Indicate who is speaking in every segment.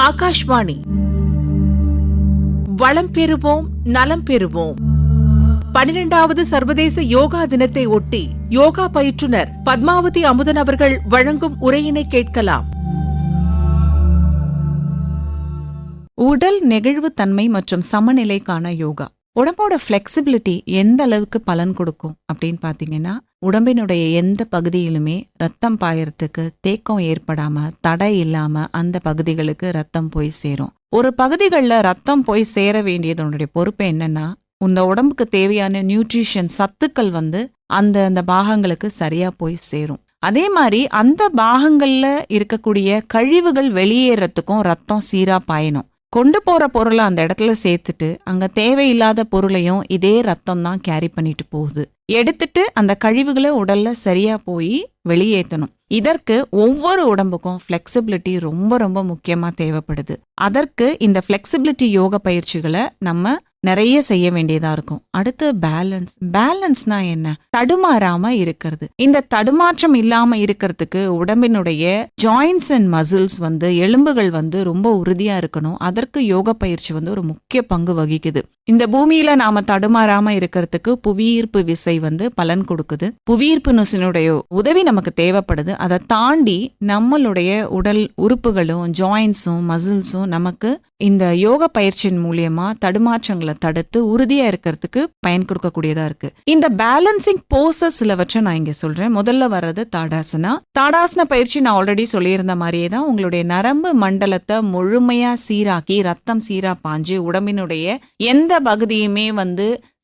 Speaker 1: ஆகாஷ்வாணி. வளம் பெறுவோம், நலம் பெறுவோம். 12வது சர்வதேச யோகா தினத்தை ஒட்டி யோகா பயிற்றுனர் பத்மாவதி அமுதன் அவர்கள் வழங்கும் உரையினை கேட்கலாம்.
Speaker 2: உடல் நெகிழ்வு தன்மை மற்றும் சமநிலைக்கான யோகா. உடம்போட ஃப்ளெக்சிபிலிட்டி எந்த அளவுக்கு பலன் கொடுக்கும் அப்படின்னு பார்த்தீங்கன்னா, உடம்பினுடைய எந்த பகுதியிலுமே ரத்தம் பாயறதுக்கு தேக்கம் ஏற்படாம, தடை இல்லாம அந்த பகுதிகளுக்கு ரத்தம் போய் சேரும். ஒரு பகுதிகளில் ரத்தம் போய் சேர வேண்டியதனுடைய பொறுப்பு என்னன்னா, இந்த உடம்புக்கு தேவையான நியூட்ரிஷன் சத்துக்கள் அந்த பாகங்களுக்கு சரியா போய் சேரும். அதே மாதிரி அந்த பாகங்கள்ல இருக்கக்கூடிய கழிவுகள் வெளியேறதுக்கும் ரத்தம் சீரா பாயணும். கொண்டு போற பொருளை அந்த இடத்துல சேர்த்துட்டு அங்க தேவையில்லாத பொருளையும் இதே ரத்தம் தான் கேரி பண்ணிட்டு போகுது. எடுத்துட்டு அந்த கழிவுகளை உடல்ல சரியா போய் வெளியேற்றணும். இதற்கு ஒவ்வொரு உடம்புக்கும் ஃப்ளெக்சிபிலிட்டி ரொம்ப ரொம்ப முக்கியமா தேவைப்படுது. அதற்கு இந்த ஃப்ளெக்சிபிலிட்டி யோக பயிற்சிகளை நம்ம நிறைய செய்ய வேண்டியதா இருக்கும். அடுத்து பேலன்ஸ்னா என்ன? தடுமாறாம இருக்கிறது. இந்த தடுமாற்றம் இல்லாம இருக்கிறதுக்கு உடம்பினுடைய ஜாயின்ஸ் அண்ட் மசில்ஸ் எலும்புகள் ரொம்ப உறுதியா இருக்கணும். அதற்கு யோக பயிற்சி ஒரு முக்கிய பங்கு வகிக்குது. இந்த பூமியில நாம தடுமாறாம இருக்கிறதுக்கு புவியீர்ப்பு விசை பலன் கொடுக்குது. புவியீர்ப்பு விசையினுடைய உதவி நமக்கு தேவைப்படுது. அதை தாண்டி நம்மளுடைய உடல் உறுப்புகளும் ஜாயின்ஸும் மசில்ஸும் நமக்கு இந்த யோக பயிற்சியின் மூலியமா தடுமாற்றங்களை தடுத்து உறுதியா இருக்கிறதுக்கு பயன் கொடுக்கக்கூடியதா இருக்கு. இந்த பேலன்சிங் போசஸ் சிலவற்றை நான் இங்க சொல்றேன். முதல்ல வர்றது தாடாசனா. தாடாசன பயிற்சி நான் ஆல்ரெடி சொல்லியிருந்த மாதிரியே தான் உங்களுடைய நரம்பு மண்டலத்தை முழுமையா சீராக்கி ரத்தம் சீரா பாஞ்சு உடம்பினுடைய எந்த பகுதியுமே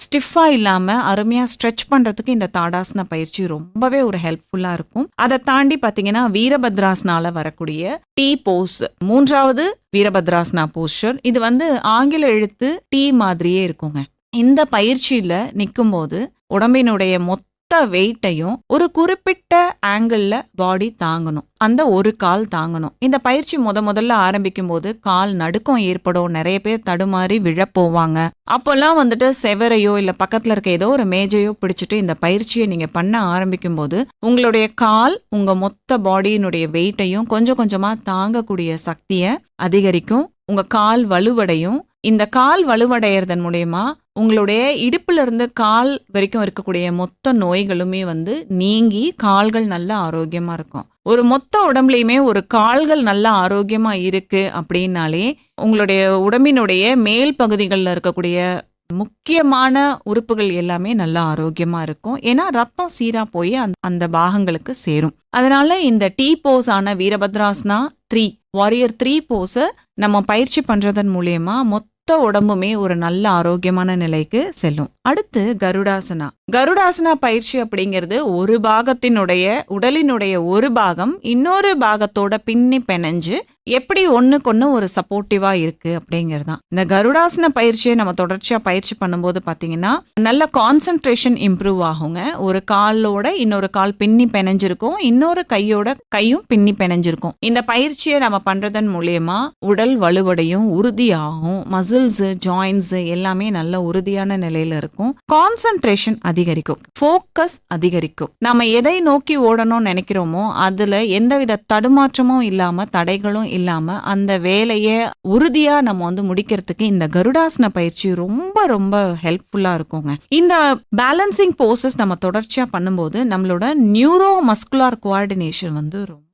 Speaker 2: ஸ்டிஃபா இல்லாம அருமையா ஸ்ட்ரெச் பண்றதுக்கு இந்த தாடாசன பயிற்சி ரொம்பவே ஒரு ஹெல்ப்ஃபுல்லா இருக்கும். அதை தாண்டி பாத்தீங்கன்னா வீரபத்ராசனால வரக்கூடிய டி போஸ், 3வது வீரபத்ராசனா போஸ்டர். இது ஆங்கில எழுத்து டி மாதிரியே இருக்குங்க. இந்த பயிற்சியில நிற்கும் போது உடம்பினுடைய மொத்த வெயிட்டையும் ஒரு குறிப்பிட்ட ஆங்கிள் பாடி தாங்கணும். அந்த ஒரு கால் தாங்கணும். இந்த பயிற்சி முதல்ல ஆரம்பிக்கும் போது கால் நடுக்கம் ஏற்படும். நிறைய பேர் தடுமாறி விழப்போவாங்க. அப்பெல்லாம் செவரையோ இல்ல பக்கத்துல இருக்க ஏதோ ஒரு மேஜையோ பிடிச்சிட்டு இந்த பயிற்சியை நீங்க பண்ண ஆரம்பிக்கும் போது உங்களுடைய கால் உங்க மொத்த பாடியினுடைய வெயிட்டையும் கொஞ்சம் கொஞ்சமா தாங்கக்கூடிய சக்தியை அதிகரிக்கும். உங்க கால் வலுவடையும். இந்த கால் வலுவடையறதன் மூலயமா உங்களுடைய இடுப்புல இருந்து கால் வரைக்கும் இருக்கக்கூடிய மொத்த நோய்களுமே நீங்கி கால்கள் நல்ல ஆரோக்கியமா இருக்கும். ஒரு மொத்த உடம்புலையுமே ஒரு கால்கள் நல்ல ஆரோக்கியமா இருக்கு அப்படின்னாலே உங்களுடைய உடம்பினுடைய மேல் பகுதிகளில் இருக்கக்கூடிய முக்கியமான உறுப்புகள் எல்லாமே நல்லா ஆரோக்கியமா இருக்கும். ஏன்னா ரத்தம் சீரா போய் அந்த பாகங்களுக்கு சேரும். அதனால இந்த டி போஸ் ஆன வீரபத்ராசனா 3 வாரியர் 3 போஸை நம்ம பயிற்சி பண்றதன் மூலியமா மொத்த உடம்புமே ஒரு நல்ல ஆரோக்கியமான நிலைக்கு செல்லும். அடுத்து கருடாசனா. கருடாசனா பயிற்சி அப்படிங்கிறது ஒரு பாகத்தினுடைய உடலினுடைய ஒரு பாகம் இன்னொரு பாகத்தோட பின்னி பிணைஞ்சு எப்படி ஒண்ணுக்கொன்னு ஒரு சப்போர்ட்டிவா இருக்கு அப்படிங்கிறது தான். இந்த கருடாசன பயிற்சியை நம்ம தொடர்ச்சியா பயிற்சி பண்ணும்போது பாத்தீங்கன்னா நல்ல கான்சென்ட்ரேஷன் இம்ப்ரூவ் ஆகுங்க. ஒரு காலோட இன்னொரு கால் பின்னி பிணைஞ்சிருக்கும், இன்னொரு கையோட கையும் பின்னி பிணைஞ்சிருக்கும். இந்த பயிற்சியை நம்ம பண்றதன் மூலியமா உடல் வலுவடையும், உறுதியாகும். மசில்ஸ் ஜாயின்ஸ் எல்லாமே நல்ல உறுதியான நிலையில இருக்கும். கான்சென்ட்ரேஷன் அதிகரிக்கும், ஃபோக்கஸ் அதிகரிக்கும். நம்ம எதை நோக்கி ஓடணும்னு நினைக்கிறோமோ அதுல எந்தவித தடுமாற்றமும் இல்லாம தடைகளும் இல்லாம அந்த வேலையை உறுதியா நம்ம முடிக்கிறதுக்கு இந்த கருடாசன பயிற்சி ரொம்ப ரொம்ப ஹெல்ப்ஃபுல்லா இருக்குங்க. இந்த பேலன்சிங் போசஸ் நம்ம தொடர்ச்சியா பண்ணும்போது நம்மளோட நியூரோ மஸ்குலார் கோஆர்டினேஷன்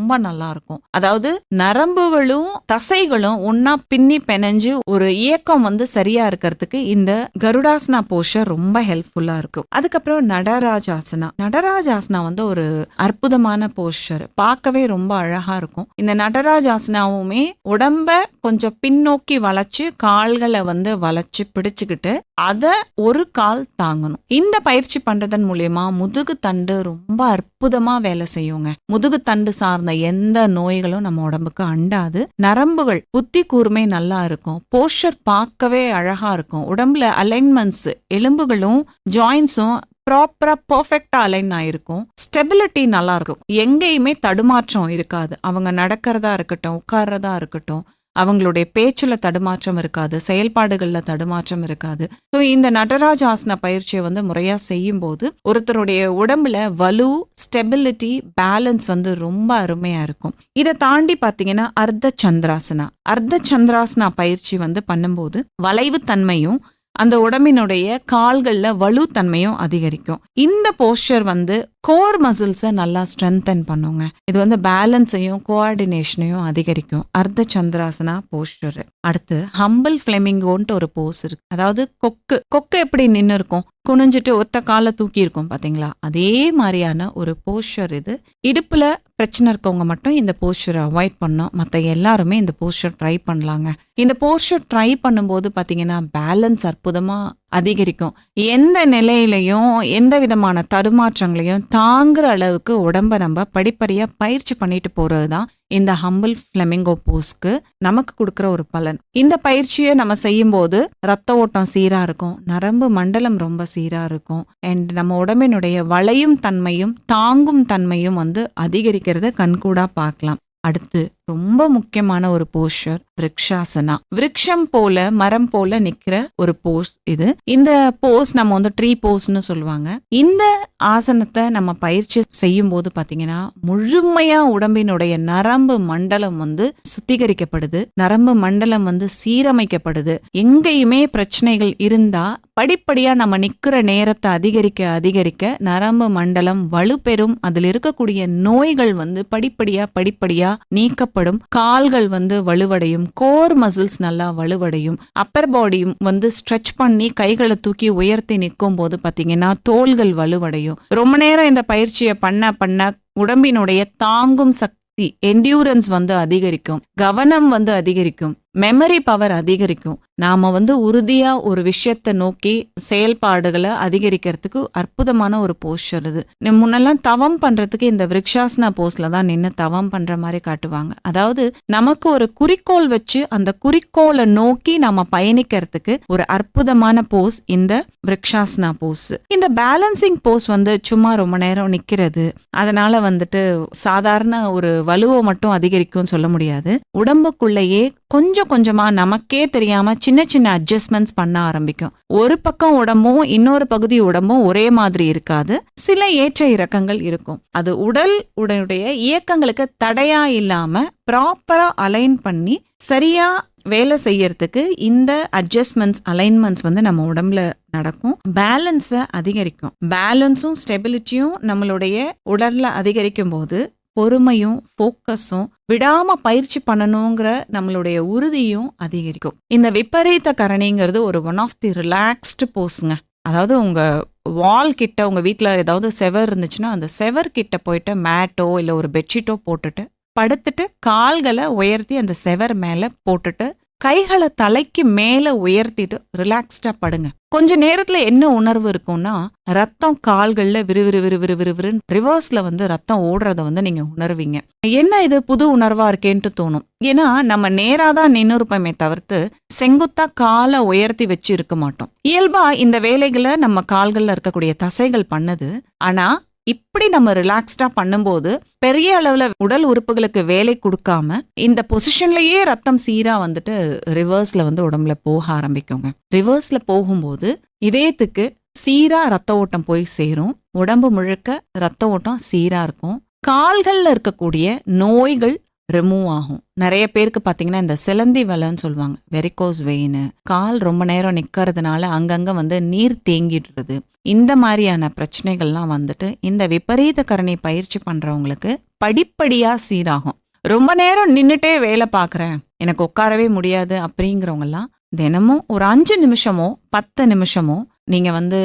Speaker 2: ரொம்ப நல்லா இருக்கும். அதாவது நரம்புகளும் தசைகளும் ஒன்னா பின்னி பிணைஞ்சு ஒரு இயக்கம் சரியா இருக்கிறதுக்கு இந்த கருடாசனா போஸ்டர் ரொம்ப ஹெல்ப்ஃபுல்லா இருக்கும். அதுக்கப்புறம் நடராஜாசனா. நடராஜாசனா ஒரு அற்புதமான போஸ்டர், பார்க்கவே ரொம்ப அழகா இருக்கும். இந்த நடராஜாசனாவுமே உடம்ப கொஞ்சம் பின்னோக்கி வளைச்சு கால்களை வளைச்சு பிடிச்சுக்கிட்டு அத ஒரு கால் தாங்கணும். இந்த பயிற்சி பண்றதன் மூலியமா முதுகு தண்டு ரொம்ப அற்புதமா வேலை செய்யுங்க. முதுகு தண்டு சார்ந்த எந்த நோய்களும் நம்ம உடம்புக்கு அண்டாது. நரம்புகள் புத்தி கூர்மை நல்லா இருக்கும். போஸ்டர் பார்க்கவே அழகா இருக்கும். உடம்புல அலைன்மெண்ட்ஸ் எலும்புகளும் ஜாயின்ஸும் ப்ராப்பரா பெர்ஃபெக்டா அலைன் ஆயிருக்கும். ஸ்டெபிலிட்டி நல்லா இருக்கும். எங்கேயுமே தடுமாற்றம் இருக்காது. அவங்க நடக்கிறதா இருக்கட்டும், உட்கார்றதா இருக்கட்டும், அவங்களுடைய பேச்சுல தடுமாற்றம் இருக்காது, செயல்பாடுகள்ல தடுமாற்றம் இருக்காது. ஸோ இந்த நடராஜ ஆசன பயிற்சியை வந்து முறையா செய்யும் போது ஒருத்தருடைய உடம்புல வலு, ஸ்டெபிலிட்டி, பேலன்ஸ் வந்து ரொம்ப அருமையா இருக்கும். இதை தாண்டி பாத்தீங்கன்னா அர்த்த சந்திராசனா. அர்த்த சந்திராசனா பயிற்சி வந்து பண்ணும்போது வளைவு தன்மையும் அந்த உடம்பினுடைய கால்கள்ல வலுத்தன்மையும் அதிகரிக்கும். இந்த போஸ்டர் வந்து கோர் மசில்ஸை நல்லா ஸ்ட்ரென்தன் பண்ணுங்க. இது வந்து பேலன்ஸையும் கோஆர்டினேஷனையும் அதிகரிக்கும். அர்த்த சந்திராசனா போஸ்டர். அடுத்து ஹம்பிள் ஃபிளெமிங்கோன்ட்டு ஒரு போஸ் இருக்கு. அதாவது கொக்கு எப்படி நின்று இருக்கும், குனிஞ்சிட்டு ஒத்த காலை தூக்கி இருக்கும் பாத்தீங்களா, அதே மாதிரியான ஒரு போஸ்டர் இது. இடுப்புல பிரச்சனை இருக்கவங்க மட்டும் இந்த போஸ்டரை அவாய்ட் பண்ணும், மற்ற எல்லாருமே இந்த போஸ்டர் ட்ரை பண்ணலாங்க. இந்த போஸ்டர் ட்ரை பண்ணும்போது பாத்தீங்கன்னா பேலன்ஸ் அற்புதமா அதிகரிக்கும். எந்த நிலையிலையும் எந்த விதமான தடுமாற்றங்களையும் தாங்குற அளவுக்கு உடம்ப நம்ம படிப்படியா பயிற்சி பண்ணிட்டு போறதுதான் இந்த ஹம்பிள் ஃபிளெமிங்கோ போஸ்க்கு நமக்கு கொடுக்குற ஒரு பலன். இந்த பயிற்சியை நம்ம செய்யும் போது ரத்த ஓட்டம் சீரா இருக்கும், நரம்பு மண்டலம் ரொம்ப சீரா இருக்கும், அண்ட் நம்ம உடம்பினுடைய வளையும் தன்மையும் தாங்கும் தன்மையும் வந்து அதிகரிக்கிறத கண்கூடா பார்க்கலாம். அடுத்து ரொம்ப முக்கியமான ஒரு போஸ்டர் விருக்ஷாசனா. விருக்ஷம் போல மரம் போல நிக்கிற ஒரு போஸ் இது. இந்த போஸ் நம்ம வந்து ட்ரீ போஸ்ன்னு சொல்லுவாங்க. இந்த ஆசனத்தை நம்ம பயிற்சி செய்யும் போது பாத்தீங்கன்னா முழுமையா உடம்பினுடைய நரம்பு மண்டலம் வந்து சுத்திகரிக்கப்படுது, நரம்பு மண்டலம் வந்து சீரமைக்கப்படுது. எங்கேயுமே பிரச்சனைகள் இருந்தா படிப்படியா நம்ம நிக்கிற நேரத்தை அதிகரிக்க நரம்பு மண்டலம் வலுப்பெறும். அதில் இருக்கக்கூடிய நோய்கள் வந்து படிப்படியா நீக்கப்படும். கால்கள் வந்து வலுவடையும், கோர் மசில்ஸ் நல்லா வலுவடையும், அப்பர் பாடியும் வந்து ஸ்ட்ரெச் பண்ணி கைகளை தூக்கி உயர்த்தி நிற்கும் போது பாத்தீங்கன்னா தோள்கள் வலுவடையும். ரொம்ப நேரம் இந்த பயிற்சியை பண்ண உடம்பினுடைய தாங்கும் சக்தி, என்டியூரன்ஸ் வந்து அதிகரிக்கும், கவனம் வந்து அதிகரிக்கும், மெமரி பவர் அதிகரிக்கும். நாம வந்து உறுதியா ஒரு விஷயத்தை நோக்கி செயல்பாடுகளை அதிகரிக்கிறதுக்கு அற்புதமான ஒரு போஸ்டர் இது. முன்னெல்லாம் தவம் பண்றதுக்கு இந்த விருக்ஷாசனா போஸ்ல தான் நின்று தவம் பண்ற மாதிரி காட்டுவாங்க. அதாவது நமக்கு ஒரு குறிக்கோள் வச்சு அந்த குறிக்கோளை நோக்கி நாம பயணிக்கிறதுக்கு ஒரு அற்புதமான போஸ் இந்த விருக்ஷாசனா போஸ். இந்த பேலன்சிங் போஸ் வந்து சும்மா ரொம்ப நேரம் நிக்கிறது, அதனால வந்துட்டு சாதாரண ஒரு வலுவை மட்டும் அதிகரிக்கும் சொல்ல முடியாது. உடம்புக்குள்ளேயே கொஞ்சமா நமக்கே தெரியாம சின்ன அட்ஜஸ்ட்மெண்ட்ஸ் பண்ண ஆரம்பிக்கும். ஒரு பக்கம் உடம்பும் இன்னொரு பகுதி உடம்பும் ஒரே மாதிரி இருக்காது, சில ஏற்ற இறக்கங்கள் இருக்கும். அது உடலுடைய இயக்கங்களுக்கு தடையா இல்லாம ப்ராப்பரா அலைன் பண்ணி சரியா வேலை செய்யறதுக்கு இந்த அட்ஜஸ்ட்மெண்ட்ஸ், அலைன்மெண்ட்ஸ் வந்து நம்ம உடம்புல நடக்கும். பேலன்ஸை அதிகரிக்கும். பேலன்ஸும் ஸ்டெபிலிட்டியும் நம்மளுடைய உடல்ல அதிகரிக்கும் போது பொறுமையும் ஃபோக்கஸும் விடாம பயிற்சி பண்ணணுங்கிற நம்மளுடைய உறுதியும் அதிகரிக்கும். இந்த விபரீத கரணிங்கிறது ஒரு ஒன் ஆஃப் தி ரிலாக்ஸ்டு போஸுங்க. அதாவது உங்க வால் கிட்ட, உங்க வீட்டில் ஏதாவது செவர் இருந்துச்சுன்னா அந்த செவர் கிட்ட போயிட்டு மேட்டோ இல்லை ஒரு பெட்ஷீட்டோ போட்டுட்டு படுத்துட்டு கால்களை உயர்த்தி அந்த செவர் மேல போட்டுட்டு கைகளை தலைக்கு மேல உயர்த்திட்டு ரிலாக்ஸ்டா படுங்க. கொஞ்ச நேரத்துல என்ன உணர்வு இருக்கும்னா ரத்தம் கால்கள்ல விறுவிறுன்னு ரிவர்ஸ்ல வந்து ரத்தம் ஓடுறத வந்து நீங்க உணர்வீங்க. என்ன இது புது உணர்வா இருக்கேன்ட்டு தோணும். ஏன்னா நம்ம நேராதான் நின்று இருப்போமே தவிர்த்து செங்குத்தா காலை உயர்த்தி வச்சு இருக்க மாட்டோம். இயல்பா இந்த வேலைகளை நம்ம கால்கள்ல இருக்கக்கூடிய தசைகள் பண்ணுது. ஆனா இப்படி நம்ம ரிலாக்ஸ்டா பண்ணும்போது பெரிய அளவுல உடல் உறுப்புகளுக்கு வேலை கொடுக்காம இந்த பொசிஷன்லயே ரத்தம் சீரா வந்துட்டு ரிவர்ஸ்ல வந்து உடம்புல போக ஆரம்பிக்குங்க. ரிவர்ஸ்ல போகும்போது இதயத்துக்கு சீரா ரத்த ஓட்டம் போய் சேரும், உடம்பு முழுக்க ரத்த ஓட்டம் சீரா இருக்கும், கால்கள்ல இருக்கக்கூடிய நோய்கள் ரிமூவ் ஆகும். நிறைய பேருக்கு பாத்தீங்கன்னா இந்த சிலந்தி வலைன்னு சொல்லுவாங்க, வெரிகோஸ் வெயின், கால் ரொம்ப நேரம் நிக்கிறதுனால அங்கங்க வந்து நீர் தேங்கிடுறது, இந்த மாதிரியான பிரச்சனைகள்லாம் வந்துட்டு இந்த விபரீத கரணை பயிற்சி பண்றவங்களுக்கு படிப்படியா சீராகும். ரொம்ப நேரம் நின்னுட்டே வேலை பார்க்குறேன், எனக்கு உட்காரவே முடியாது அப்படிங்கிறவங்கலாம் தினமும் ஒரு 5 நிமிஷமோ 10 நிமிஷமோ நீங்க வந்து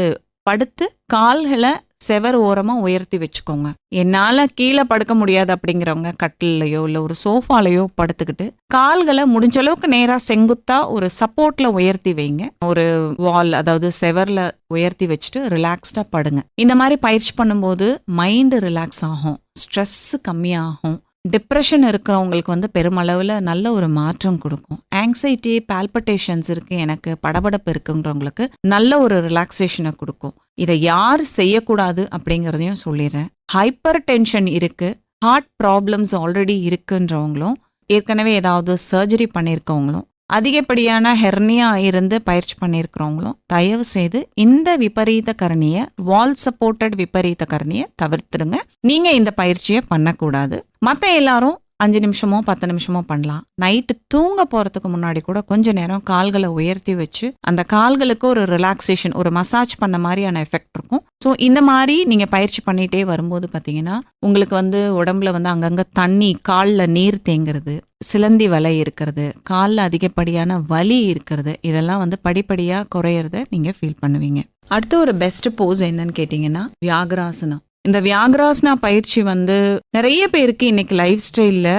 Speaker 2: படுத்து கால்களை செவர் ஓரமா உயர்த்தி வச்சுக்கோங்க. என்னால கீழே படுக்க முடியாது அப்படிங்கிறவங்க கட்டிலையோ இல்லை ஒரு சோஃபாலையோ படுத்துக்கிட்டு கால்களை முடிஞ்ச அளவுக்கு நேரா செங்குத்தா ஒரு சப்போர்ட்ல உயர்த்தி வைங்க. ஒரு வால், அதாவது செவர்ல உயர்த்தி வச்சுட்டு ரிலாக்ஸ்டா படுங்க. இந்த மாதிரி பயிற்சி பண்ணும்போது மைண்ட் ரிலாக்ஸ் ஆகும், ஸ்ட்ரெஸ் கம்மியாகும். டிப்ரெஷன் இருக்கிறவங்களுக்கு வந்து பெருமளவில் நல்ல ஒரு மாற்றம் கொடுக்கும். ஆங்ஸைட்டி, பால்பிட்டேஷன்ஸ் இருக்கு, எனக்கு படபடப்பு இருக்குங்கிறவங்களுக்கு நல்ல ஒரு ரிலாக்ஸேஷனை கொடுக்கும். இதை யார் செய்யக்கூடாது அப்படிங்கிறதையும் சொல்லிடுறேன். ஹைப்பர் டென்ஷன் இருக்கு, ஹார்ட் ப்ராப்ளம்ஸ் ஆல்ரெடி இருக்குன்றவங்களும் ஏற்கனவே ஏதாவது சர்ஜரி பண்ணியிருக்கவங்களும் அதிகப்படியான ஹெர்னியா இருந்து பயிற்சி பண்ணியிருக்கிறவங்களும் தயவு செய்து இந்த விபரீத கரணியை, வால் சப்போர்ட்டட் விபரீத கரணியை தவிர்த்துடுங்க. நீங்க இந்த பயிற்சியை பண்ணக்கூடாது. மற்ற எல்லாரும் 5 நிமிஷமோ 10 நிமிஷமோ பண்ணலாம். நைட்டு தூங்க போறதுக்கு முன்னாடி கூட கொஞ்ச நேரம் கால்களை உயர்த்தி வச்சு அந்த கால்களுக்கு ஒரு ரிலாக்ஸேஷன், ஒரு மசாஜ் பண்ண மாதிரியான எஃபெக்ட் இருக்கும். ஸோ இந்த மாதிரி நீங்க பயிற்சி பண்ணிட்டே வரும்போது பார்த்தீங்கன்னா உங்களுக்கு உடம்புல அங்கங்க தண்ணி, காலில் நீர் தேங்குறது, சிலந்தி வலை இருக்கிறது, காலில் அதிகப்படியான வலி இருக்கிறது, இதெல்லாம் படிப்படியா குறையறத நீங்க ஃபீல் பண்ணுவீங்க. அடுத்து ஒரு பெஸ்ட் போஸ் என்னன்னு கேட்டீங்கன்னா வியாகராசனா. இந்த வியாகராசனா பயிற்சி நிறைய பேருக்கு இன்னைக்கு லைஃப் ஸ்டைல்ல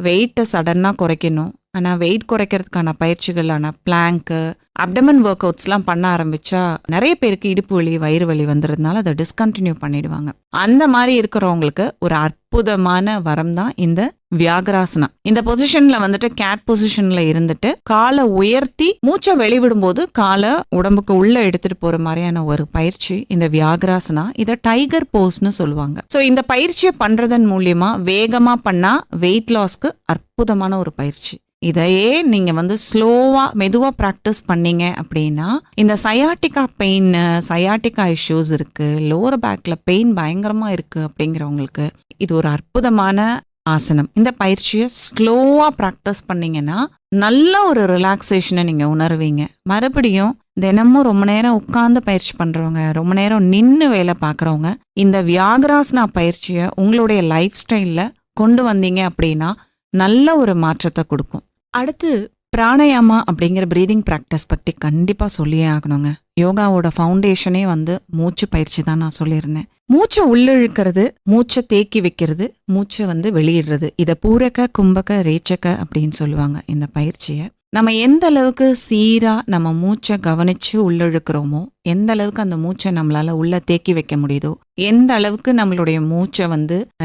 Speaker 2: வெயிட்டை சடனா குறைக்கணும், ஆனா வெயிட் குறைக்கிறதுக்கான பயிற்சிகளான பிளாங்க், அப்டமன் ஒர்க் அவுட்ஸ்லாம் பண்ண ஆரம்பிச்சா நிறைய பேருக்கு இடுப்பு வலி, வயிறு வலி வந்துடுறதுனால அதை டிஸ்கண்டினியூ பண்ணிடுவாங்க. அந்த மாதிரி இருக்கிறவங்களுக்கு ஒரு அற்புதமான வரம் தான் இந்த வியாகராசனா. இந்த பொசிஷன்ல கேட் பொசிஷன்ல இருந்துட்டு காலை உயர்த்தி மூச்சை வெளிவிடும் போது காலை உடம்புக்கு உள்ள எடுத்துட்டு போற மாதிரியான ஒரு பயிற்சி இந்த வியாகராசனா. இதை டைகர் போஸ்னு சொல்லுவாங்க. ஸோ இந்த பயிற்சியை பண்றதன் மூலியமா வேகமா பண்ணா வெயிட் லாஸ்க்கு அற்புதமான ஒரு பயிற்சி. இதையே நீங்க ஸ்லோவா மெதுவா பிராக்டிஸ் பண்ணீங்க அப்படின்னா இந்த சயாட்டிகா பெயின், சயாட்டிகா இஷ்யூஸ் இருக்கு, லோவர் பேக்ல பெயின் பயங்கரமா இருக்கு அப்படிங்கிறவங்களுக்கு இது ஒரு அற்புதமான ஆசனம். இந்த பயிற்சியை ஸ்லோவா பிராக்டிஸ் பண்ணீங்கன்னா நல்ல ஒரு ரிலாக்ஸேஷனை நீங்க உணர்வீங்க. மறுபடியும் தினமும் ரொம்ப நேரம் உட்கார்ந்து பயிற்சி பண்றவங்க, ரொம்ப நேரம் நின்று வேலை பார்க்குறவங்க இந்த வியாகராசனா பயிற்சியை உங்களுடைய லைஃப் ஸ்டைல்ல கொண்டு வந்தீங்க அப்படின்னா நல்ல ஒரு மாற்றத்தை கொடுக்கும். அடுத்து பிராணயாமா அப்படிங்கிற பிரீதிங் ப்ராக்டிஸ் பற்றி கண்டிப்பா சொல்லியே ஆகணுங்க. யோகாவோட ஃபவுண்டேஷனே மூச்சு பயிற்சி தான் நான் சொல்லியிருந்தேன். மூச்சை உள்ளிழுக்கிறது, மூச்சை தேக்கி வைக்கிறது, மூச்சை வெளியிடுறது, இதை பூரக, கும்பக, ரேச்சக அப்படின்னு சொல்லுவாங்க. இந்த பயிற்சியை நம்ம எந்த அளவுக்கு சீரா நம்ம மூச்சை கவனிச்சு உள்ளிழுக்கிறோமோ, எந்த அளவுக்கு அந்த மூச்சை நம்மளால உள்ள தேக்கி வைக்க முடியுதோ, எந்த அளவுக்கு நம்மளுடைய மூச்சை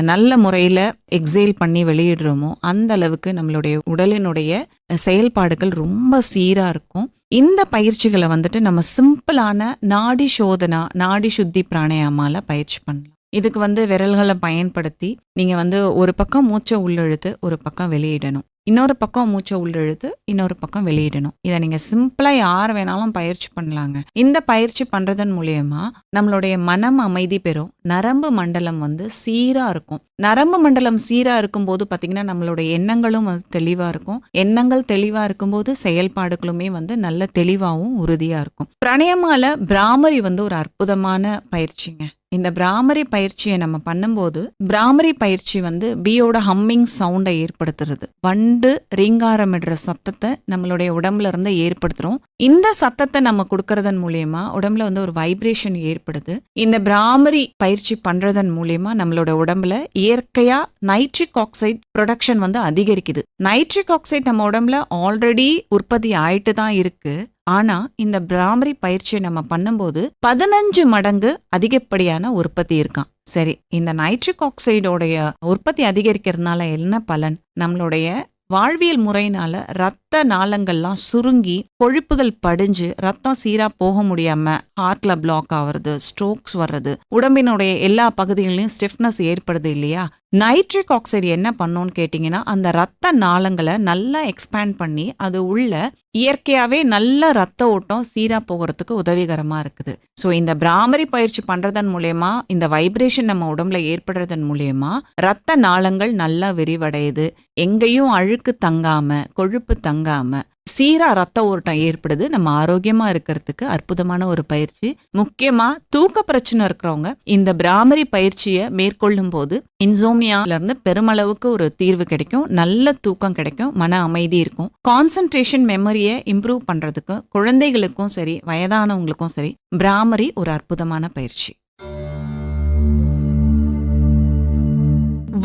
Speaker 2: நல்ல முறையில எக்ஸேல் பண்ணி வெளியிடுறோமோ அந்த அளவுக்கு நம்மளுடைய உடலினுடைய செயல்பாடுகள் ரொம்ப சீரா இருக்கும். இந்த பயிற்சிகளை நம்ம சிம்பிளான நாடி சோதனா, நாடி சுத்தி பிராணாயாமால பயிற்சி பண்ணலாம். இதுக்கு விரல்களை பயன்படுத்தி நீங்க ஒரு பக்கம் மூச்சை உள்ளிழுத்து ஒரு பக்கம் வெளியிடணும், இன்னொரு பக்கம் மூச்சை உள்ளிழுத்து இன்னொரு பக்கம் வெளியிடணும். இதை நீங்க சிம்பிளா யார் வேணாலும் பயிற்சி பண்ணலாங்க. இந்த பயிற்சி பண்றதன் மூலியமா நம்மளுடைய மனம் அமைதி பெறும், நரம்பு மண்டலம் சீரா இருக்கும். நரம்பு மண்டலம் சீரா இருக்கும்போது பாத்தீங்கன்னா நம்மளுடைய எண்ணங்களும் தெளிவா இருக்கும். எண்ணங்கள் தெளிவா இருக்கும்போது செயல்பாடுகளுமே நல்ல தெளிவாகவும் உறுதியா இருக்கும். பிராணாயாமால பிராமரி ஒரு அற்புதமான பயிற்சிங்க. இந்த பிராமரி பயிற்சியை நம்ம பண்ணும்போது பிராமரி பயிற்சி பீயோட ஹம்மிங் சவுண்டை ஏற்படுத்துறது, வண்டு ரீங்காரமிடுற சத்தத்தை நம்மளுடைய உடம்புல இருந்து ஏற்படுத்துறோம். இந்த சத்தத்தை நம்ம கொடுக்கறதன் மூலியமா உடம்புல ஒரு வைப்ரேஷன் ஏற்படுது. இந்த பிராமரி பயிற்சி பண்றதன் மூலியமா நம்மளோட உடம்புல இயற்கையா நைட்ரிக் ஆக்சைடு ப்ரொடக்ஷன் அதிகரிக்குது. நைட்ரிக் ஆக்சைடு நம்ம உடம்புல ஆல்ரெடி உற்பத்தி ஆயிட்டு தான் இருக்கு. ஆனா இந்த பிராமரி பயிற்சியை நம்ம பண்ணும்போது 15 மடங்கு அதிகப்படியான உற்பத்தி இருக்கான். சரி, இந்த நைட்ரிக் ஆக்சைடோடைய உற்பத்தி அதிகரிக்கிறதுனால என்ன பலன்? நம்மளுடைய வாழ்வியல் முறையினால ரத்த நாளங்கள்லாம் சுருங்கி கொழுப்புகள் படிஞ்சு ரத்தம் சீரா போக முடியாம ஹார்ட்ல பிளாக் ஆகுறது, ஸ்ட்ரோக்ஸ் வர்றது, உடம்பினுடைய எல்லா பகுதிகளிலும் ஸ்டிஃப்னஸ் ஏற்படுது இல்லையா? நைட்ரிக் ஆக்சைடு என்ன பண்ணோன்னு கேட்டீங்கன்னா அந்த ரத்த நாளங்களை நல்லா எக்ஸ்பேண்ட் பண்ணி அது உள்ள இயற்கையாவே நல்ல ரத்த ஓட்டம் சீரா போகிறதுக்கு உதவிகரமா இருக்குது. ஸோ இந்த பிராமரி பயிற்சி பண்றதன் மூலயமா இந்த வைப்ரேஷன் நம்ம உடம்புல ஏற்படுறதன் மூலயமா ரத்த நாளங்கள் நல்லா விரிவடையுது. எங்கேயும் அழுக்கு தங்காம, கொழுப்பு தங்காம சீரா ரத்த ஓட்டம் ஏற்படுது. நம்ம ஆரோக்கியமா இருக்கிறதுக்கு அற்புதமான ஒரு பயிற்சி. முக்கியமா தூக்க பிரச்சனை இருக்கிறவங்க இந்த பிராமரி பயிற்சியை மேற்கொள்ளும் போது இன்சோமியால இருந்து பெருமளவுக்கு ஒரு தீர்வு கிடைக்கும், நல்ல தூக்கம் கிடைக்கும், மன அமைதி இருக்கும். கான்சென்ட்ரேஷன் மெமரியை இம்ப்ரூவ் பண்றதுக்கு குழந்தைகளுக்கும் சரி வயதானவங்களுக்கும் சரி பிராமரி ஒரு அற்புதமான பயிற்சி.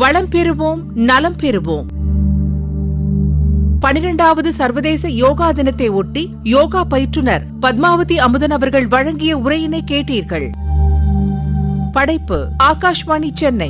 Speaker 1: வளம் பெறுவோம், நலம் பெறுவோம். 12வது சர்வதேச யோகா தினத்தை ஒட்டி யோகா பயிற்றுனர் பத்மாவதி அமுதன் அவர்கள் வழங்கிய உரையினை கேட்டீர்கள். படைப்பு ஆகாஷ்வாணி சென்னை.